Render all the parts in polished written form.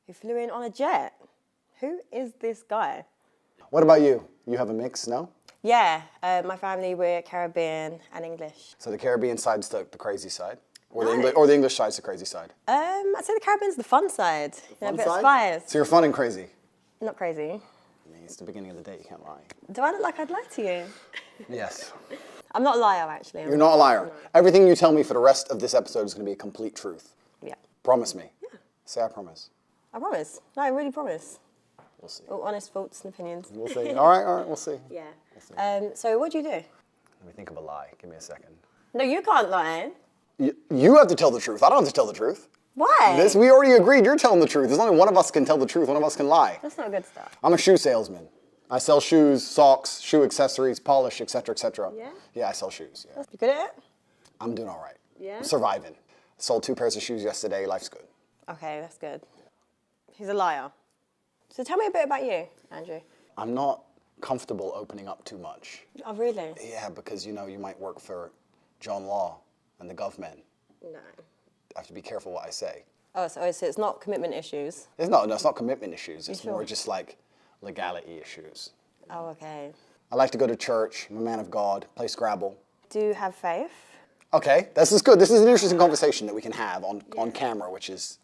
Who flew in on a jet? Who is this guy? What about you? You have a mix, no? Yeah, my family, we're Caribbean and English. So the Caribbean side's the crazy side? Or, No. the English side's the crazy side? I'd say the Caribbean's the fun side. Fun a bit side? of spice. So you're fun and crazy? Not crazy. I mean, it's the beginning of the day, you can't lie. Do I look like I'd lie to you? Yes. I'm not a liar, actually. You're not a liar. Everything you tell me for the rest of this episode is going to be a complete truth. Yeah. Promise me. Yeah. Say I promise. I promise. No, I really promise. We'll see. All honest thoughts and opinions. We'll see. All right, we'll see. Yeah. We'll see. So what do you do? Let me think of a lie. Give me a second. No, you can't lie. You have to tell the truth. I don't have to tell the truth. Why? We already agreed you're telling the truth. There's only one of us can tell the truth. One of us can lie. That's not good stuff. I'm a shoe salesman. I sell shoes, socks, shoe accessories, polish, etc., etc. Yeah? Yeah, I sell shoes. Yeah. You good at it? I'm doing all right. Yeah? I'm surviving. Sold 2 pairs of shoes yesterday. Life's good. Okay, that's good. He's a liar. So tell me a bit about you, Andrew. I'm not comfortable opening up too much. Oh, really? Yeah, because you might work for John Law and the government. No. I have to be careful what I say. Oh, so it's not commitment issues? It's not commitment issues. It's sure? more just like legality issues. Oh, okay. I like to go to church. I'm a man of God. Play Scrabble. Do you have faith? Okay, this is good. This is an interesting conversation that we can have on camera, which is.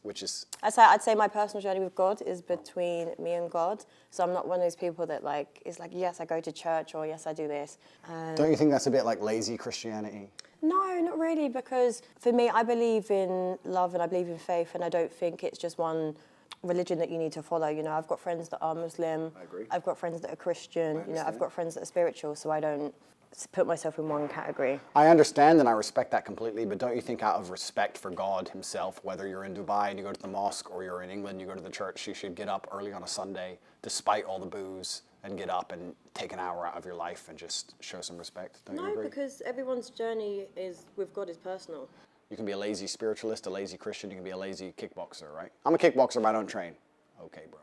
I'd say my personal journey with God is between me and God. So I'm not one of those people that is like, yes, I go to church, or yes, I do this. Don't you think that's a bit like lazy Christianity? No, not really, because for me, I believe in love and I believe in faith, and I don't think it's just one religion that you need to follow. I've got friends that are Muslim. I agree. I've got friends that are Christian. I've got friends that are spiritual, so I don't put myself in one category. I understand and I respect that completely, but don't you think out of respect for God himself, whether you're in Dubai and you go to the mosque or you're in England, you go to the church, you should get up early on a Sunday, despite all the booze, and get up and take an hour out of your life and just show some respect? Don't you agree? Because everyone's journey with God is personal. You can be a lazy spiritualist, a lazy Christian, you can be a lazy kickboxer, right? I'm a kickboxer, but I don't train. Okay, bro.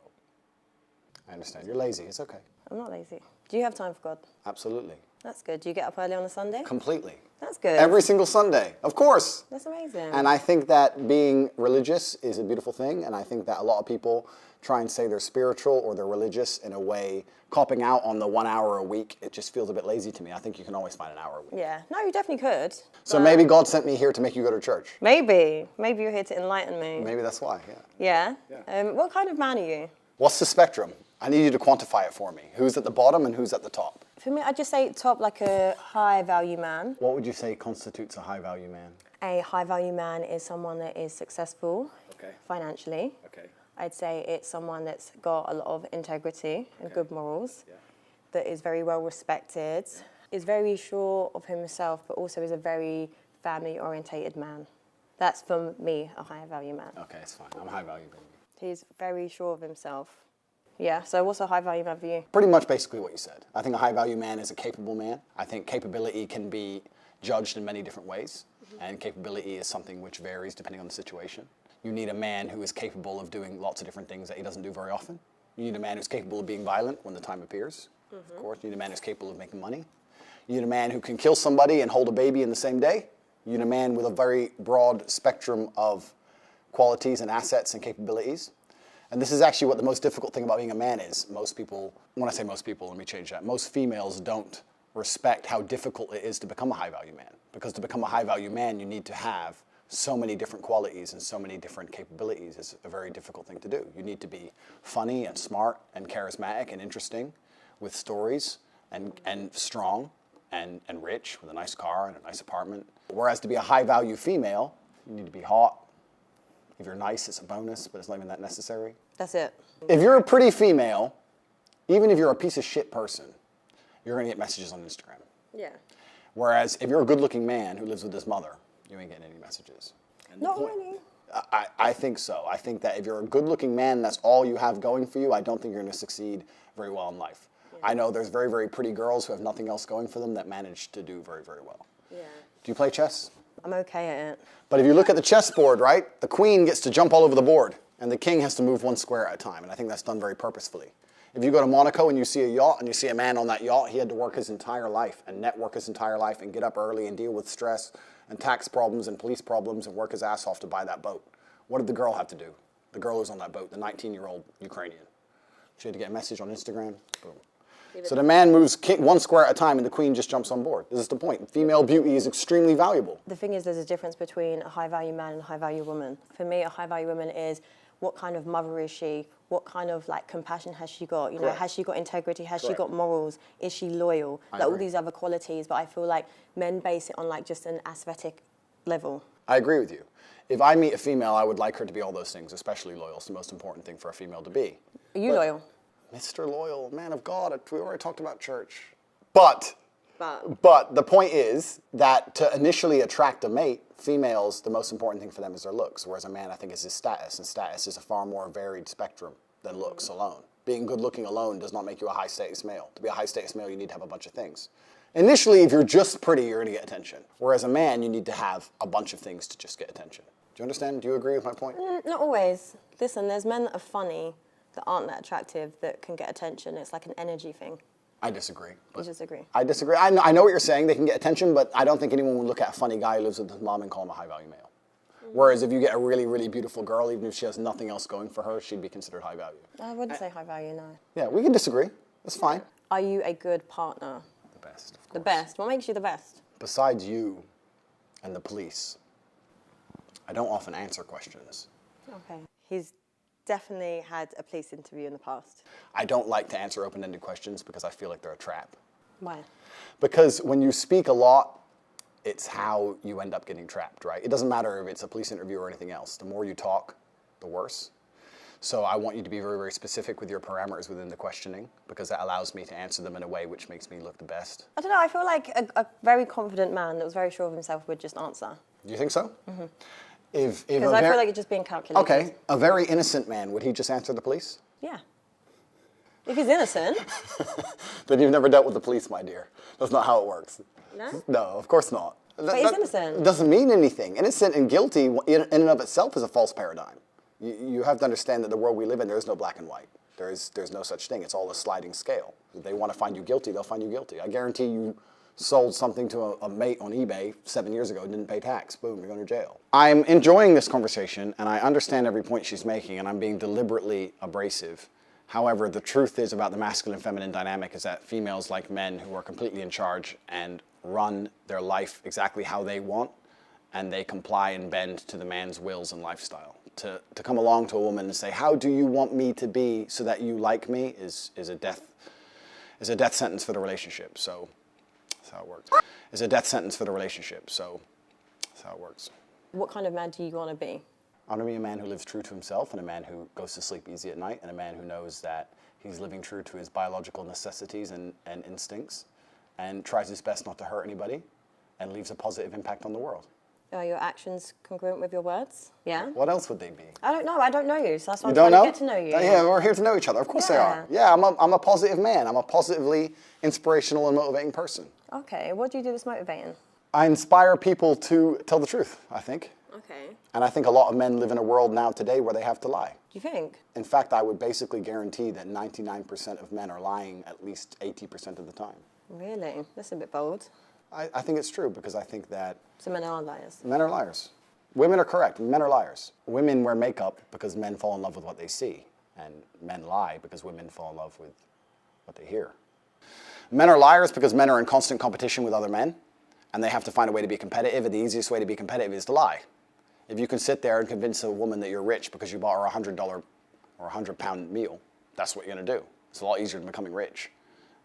I understand. You're lazy. It's okay. I'm not lazy. Do you have time for God? Absolutely. That's good. Do you get up early on a Sunday? Completely. That's good. Every single Sunday, of course. That's amazing. And I think that being religious is a beautiful thing, and I think that a lot of people try and say they're spiritual or they're religious in a way, copping out on the 1 hour a week. It just feels a bit lazy to me. I think you can always find an hour a week. Yeah. No, you definitely could. So maybe God sent me here to make you go to church. Maybe. Maybe you're here to enlighten me. Maybe that's why, yeah. Yeah? What kind of man are you? What's the spectrum? I need you to quantify it for me. Who's at the bottom and who's at the top? For me, I'd just say top, like a high-value man. What would you say constitutes a high-value man? A high-value man is someone that is successful financially. Okay. I'd say it's someone that's got a lot of integrity and good morals, that is very well respected, is very sure of himself, but also is a very family-orientated man. That's, for me, a high-value man. Okay, it's fine. I'm high-value, baby. He's very sure of himself. Yeah, so what's a high-value man for you? Pretty much basically what you said. I think a high-value man is a capable man. I think capability can be judged in many different ways, and capability is something which varies depending on the situation. You need a man who is capable of doing lots of different things that he doesn't do very often. You need a man who's capable of being violent when the time appears. Of course, you need a man who's capable of making money. You need a man who can kill somebody and hold a baby in the same day. You need a man with a very broad spectrum of qualities and assets and capabilities. And this is actually what the most difficult thing about being a man is. Most people, when I say most people, let me change that. Most females don't respect how difficult it is to become a high-value man. Because to become a high-value man, you need to have so many different qualities and so many different capabilities. It's a very difficult thing to do. You need to be funny and smart and charismatic and interesting with stories and strong and rich with a nice car and a nice apartment. Whereas to be a high-value female, you need to be hot. If you're nice, it's a bonus, but it's not even that necessary. That's it. If you're a pretty female, even if you're a piece of shit person, you're going to get messages on Instagram. Yeah. Whereas if you're a good-looking man who lives with his mother, you ain't getting any messages. Not really. I think so. I think that if you're a good-looking man, that's all you have going for you, I don't think you're going to succeed very well in life. Yeah. I know there's very, very pretty girls who have nothing else going for them that manage to do very, very well. Yeah. Do you play chess? I'm okay at it. But if you look at the chessboard, right, the queen gets to jump all over the board, and the king has to move one square at a time, and I think that's done very purposefully. If you go to Monaco and you see a yacht, and you see a man on that yacht, he had to work his entire life, and network his entire life, and get up early, and deal with stress, and tax problems, and police problems, and work his ass off to buy that boat. What did the girl have to do? The girl who's on that boat, the 19-year-old Ukrainian. She had to get a message on Instagram, boom. So the man moves one square at a time and the queen just jumps on board. This is the point. Female beauty is extremely valuable. The thing is, there's a difference between a high-value man and a high-value woman. For me, a high-value woman is what kind of mother is she? What kind of like compassion has she got? You know, has she got integrity? Has she got morals? Is she loyal? Like all these other qualities. But I feel like men base it on like just an aesthetic level. I agree with you. If I meet a female, I would like her to be all those things, especially loyal. It's the most important thing for a female to be. Are you loyal? Mr. Loyal, man of God, we already talked about church. But the point is that to initially attract a mate, females, the most important thing for them is their looks, whereas a man, I think, is his status, and status is a far more varied spectrum than looks alone. Being good-looking alone does not make you a high-status male. To be a high-status male, you need to have a bunch of things. Initially, if you're just pretty, you're going to get attention, whereas a man, you need to have a bunch of things to just get attention. Do you understand? Do you agree with my point? Not always. Listen, there's men that are funny, that aren't that attractive, that can get attention. It's like an energy thing. I disagree. You disagree? I disagree. I know what you're saying. They can get attention, but I don't think anyone would look at a funny guy who lives with his mom and call him a high-value male. Whereas if you get a really, really beautiful girl, even if she has nothing else going for her, she'd be considered high value. I wouldn't say high value, no. Yeah, we can disagree. That's fine. Are you a good partner? The best, of course. The best? What makes you the best? Besides you and the police, I don't often answer questions. Okay. He's definitely had a police interview in the past. I don't like to answer open-ended questions because I feel like they're a trap. Why? Because when you speak a lot, it's how you end up getting trapped, right? It doesn't matter if it's a police interview or anything else. The more you talk, the worse. So I want you to be very, very specific with your parameters within the questioning because that allows me to answer them in a way which makes me look the best. I don't know, I feel like a very confident man that was very sure of himself would just answer. Do you think so? Mm-hmm. Because I feel like it's just being calculated. Okay, a very innocent man, would he just answer the police? Yeah. If he's innocent. Then you've never dealt with the police, my dear. That's not how it works. No? No, of course not. But he's innocent. It doesn't mean anything. Innocent and guilty in and of itself is a false paradigm. You have to understand that the world we live in, there is no black and white. There's no such thing. It's all a sliding scale. If they want to find you guilty, they'll find you guilty. I guarantee you sold something to a mate on eBay 7 years ago and didn't pay tax. Boom, you're going to jail. I'm enjoying this conversation, and I understand every point she's making, and I'm being deliberately abrasive. However, the truth is about the masculine-feminine dynamic is that females like men who are completely in charge and run their life exactly how they want, and they comply and bend to the man's wills and lifestyle. To come along to a woman and say, how do you want me to be so that you like me is a death sentence for the relationship. So that's how it works. It's a death sentence for the relationship. So that's how it works. What kind of man do you want to be? I want to be a man who lives true to himself and a man who goes to sleep easy at night and a man who knows that he's living true to his biological necessities and instincts and tries his best not to hurt anybody and leaves a positive impact on the world. Are your actions congruent with your words? Yeah? What else would they be? I don't know. I don't know you, so that's why I'm don't trying know? to get to know you. Yeah, we're here to know each other. Of course they are. Yeah, I'm a positive man. I'm a positively inspirational and motivating person. Okay, what do you do that's motivating? I inspire people to tell the truth, I think. Okay. And I think a lot of men live in a world now today where they have to lie. Do you think? In fact, I would basically guarantee that 99% of men are lying at least 80% of the time. Really? That's a bit bold. I think it's true because I think that... So men are liars? Men are liars. Women are correct. Men are liars. Women wear makeup because men fall in love with what they see. And men lie because women fall in love with what they hear. Men are liars because men are in constant competition with other men. And they have to find a way to be competitive. And the easiest way to be competitive is to lie. If you can sit there and convince a woman that you're rich because you bought her a $100 or £100 meal, that's what you're going to do. It's a lot easier than becoming rich.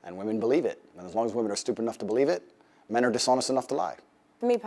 And women believe it. And as long as women are stupid enough to believe it, men are dishonest enough to lie. For me